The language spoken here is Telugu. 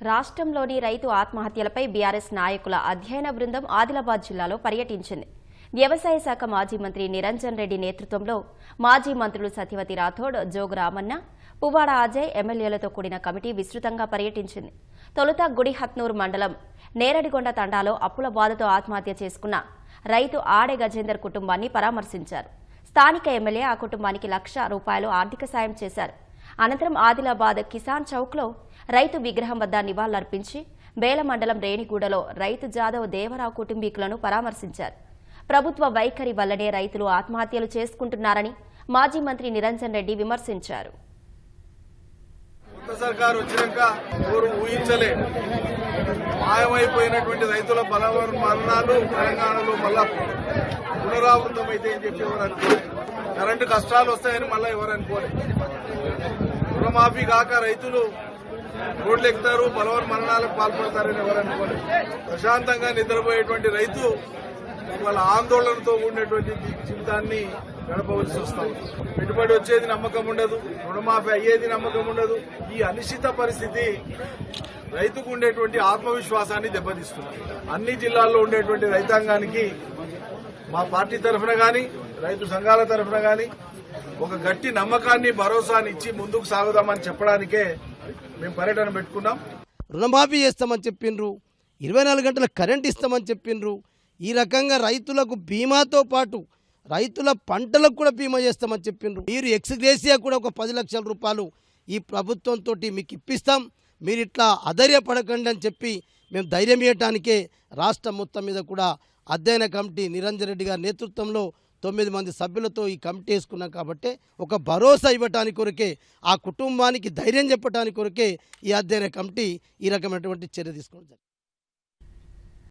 రాష్ట్రంలోని రైతు ఆత్మహత్యలపై బీఆర్ఎస్ నాయకుల అధ్యయన బృందం ఆదిలాబాద్ జిల్లాలో పర్యటించింది. వ్యవసాయ శాఖ మాజీ మంత్రి నిరంజన్ రెడ్డి నేతృత్వంలో మాజీ మంత్రులు సత్యవతి రాథోడ్, జోగు రామన్న, పువ్వాడ అజయ్ ఎమ్మెల్యేలతో కూడిన కమిటీ విస్తృతంగా పర్యటించింది. తొలుత గుడిహత్నూర్ మండలం నేరడిగొండ తండాలో అప్పుల బాధతో ఆత్మహత్య చేసుకున్న రైతు ఆడే గజేందర్ కుటుంబాన్ని పరామర్శించారు. స్థానిక ఎమ్మెల్యే ఆ కుటుంబానికి ₹1,00,000 ఆర్థిక సాయం చేశారు. అనంతరం ఆదిలాబాద్ కిసాన్ చౌక్లో రైతు విగ్రహం వద్ద నివాళులర్పించి బేల మండలం రేణిగూడలో రైతు జాదవ్ దేవరావు కుటుంబీకులను పరామర్శించారు. ప్రభుత్వ వైఖరి వల్లనే రైతులు ఆత్మహత్యలు చేసుకుంటున్నారని మాజీ మంత్రి నిరంజన్ రెడ్డి విమర్శించారు. సర్కారు వచ్చినాక ఎవరు ఊహించలే మాయమైపోయినటువంటి రైతుల బలవర మరణాలు తెలంగాణలో మళ్ళా పునరావృతమైతే అని చెప్పి ఎవరు అనుకోలేదు. కరెంటు కష్టాలు వస్తాయని మళ్ళా ఎవరు అనుకోలేదు. రుణమాఫీ కాక రైతులు రోడ్లు ఎక్కుతారు, బలవర మరణాలకు పాల్పడతారని ఎవరు అనుకోలేదు. ప్రశాంతంగా నిద్రపోయేటువంటి రైతు వాళ్ళ ఆందోళనతో కూడినటువంటి జీవితాన్ని గడపవలసి వస్తాం. పెట్టుబడి వచ్చేది నమ్మకం ఉండదు, రుణమాఫీ అయ్యేది నమ్మకం ఉండదు. ఈ అనిశ్చిత పరిస్థితి రైతుకు ఉండేటువంటి ఆత్మవిశ్వాసాన్ని దెబ్బతీస్తుంది. అన్ని జిల్లాల్లో ఉండేటువంటి రైతాంగానికి మా పార్టీ తరఫున గాని రైతు సంఘాల తరఫున గాని ఒక గట్టి నమ్మకాన్ని, భరోసాని ఇచ్చి ముందుకు సాగుదామని చెప్పడానికే మేము పర్యటన పెట్టుకున్నాం. రుణమాఫీ చేస్తామని చెప్పిండ్రు, 24 గంటల కరెంట్ ఇస్తామని చెప్పిండ్రు. ఈ రకంగా రైతులకు బీమాతో పాటు రైతుల పంటలకు కూడా బీమా చేస్తామని చెప్పిండ్రు. మీరు ఎక్స్గ్రేసియా కూడా ఒక ₹10,00,000 ఈ ప్రభుత్వంతో మీకు ఇప్పిస్తాం, మీరు ఇట్లా అధైర్యపడకండి అని చెప్పి మేము ధైర్యం ఇవ్వటానికే రాష్ట్రం మొత్తం మీద కూడా అధ్యయన కమిటీ నిరంజన్ రెడ్డి గారి నేతృత్వంలో 9 మంది సభ్యులతో ఈ కమిటీ వేసుకున్నాం. కాబట్టి ఒక భరోసా ఇవ్వటానికి కొరకే, ఆ కుటుంబానికి ధైర్యం చెప్పడానికి కొరకే ఈ అధ్యయన కమిటీ ఈ రకమైనటువంటి చర్య తీసుకుంటుంది.